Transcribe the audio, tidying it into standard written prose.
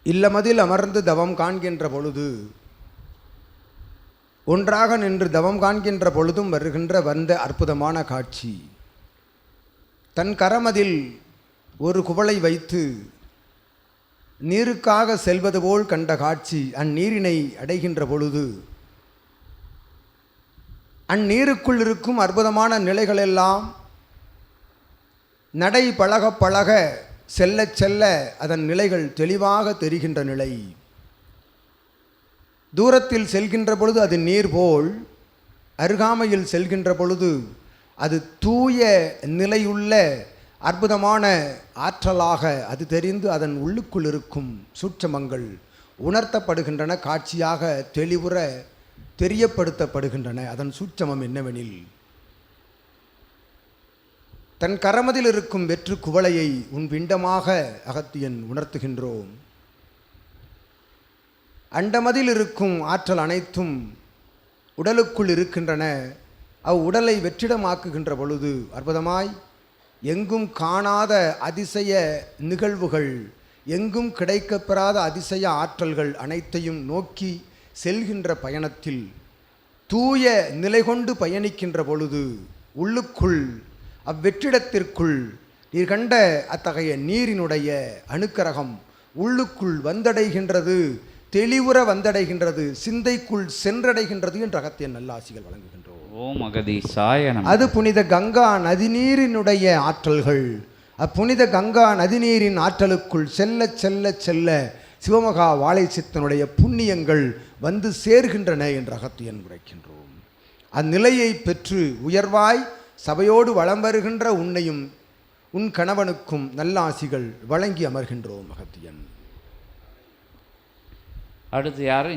இல்லமதில் அமர்ந்து தவம் காண்கின்ற பொழுது, ஒன்றாக நின்று தவம் காண்கின்ற பொழுதும் வந்த அற்புதமான காட்சி. தன் கரமதில் ஒரு குவளை வைத்து நீருக்காக செல்வது போல் கண்ட காட்சி. அந்நீரினை அடைகின்ற பொழுது அந்நீருக்குள் இருக்கும் அற்புதமான நிலைகளெல்லாம் நடை பழக பழக செல்ல செல்ல அதன் நிலைகள் தெளிவாக தெரிகின்ற நிலை. தூரத்தில் செல்கின்ற பொழுது அது நீர் போல், அருகாமையில் செல்கின்ற பொழுது அது தூய நிலையுள்ள அற்புதமான ஆற்றலாக அது தெரிந்து அதன் உள்ளுக்குள் இருக்கும் சூட்சமங்கள் உணர்த்தப்படுகின்றன, காட்சியாக தெளிவுற தெரியப்படுத்தப்படுகின்றன. அதன் சூட்சமம் என்னவெனில், தன் கரமதில் இருக்கும் வெற்று குவளையை உன் பிண்டமாக அகத்தியன் உணர்த்துகின்றோம். அண்டமதில் இருக்கும் ஆற்றல் அனைத்தும் உடலுக்குள் இருக்கின்றன. உடலை வெற்றிடமாக்குகின்ற பொழுது அற்புதமாய் எங்கும் காணாத அதிசய நிகழ்வுகள், எங்கும் கிடைக்கப்பெறாத அதிசய ஆற்றல்கள் அனைத்தையும் நோக்கி செல்கின்ற பயணத்தில் தூய நிலை கொண்டு பயணிக்கின்ற பொழுது உள்ளுக்குள் அவ்வெற்றிடத்திற்குள் நீர் கண்ட அத்தகைய நீரினுடைய அணுக்கரகம் உள்ளுக்குள் வந்தடைகின்றது, தெளிவுற வந்தடைகின்றது, சிந்தைக்குள் சென்றடைகின்றது என்ற அகத்தியன் நல்லாசிகள் வழங்குகின்றோம். ஓம் அகதீசாய நமः. அது புனித கங்கா நதிநீரினுடைய ஆற்றல்கள். அப்புனித கங்கா நதிநீரின் ஆற்றலுக்குள் செல்ல செல்ல செல்ல சிவமகா வாழை சித்தனுடைய புண்ணியங்கள் வந்து சேர்கின்றன என்று அகத்தியன் உரைக்கின்றோம். அந்நிலையை பெற்று உயர்வாய் சபையோடு வலம் வருகின்ற உன்னையும் உன் கணவனுக்கும் நல்லாசிகள் வழங்கி அமர்கின்றோம் அகத்தியன். அடுத்து யாரு?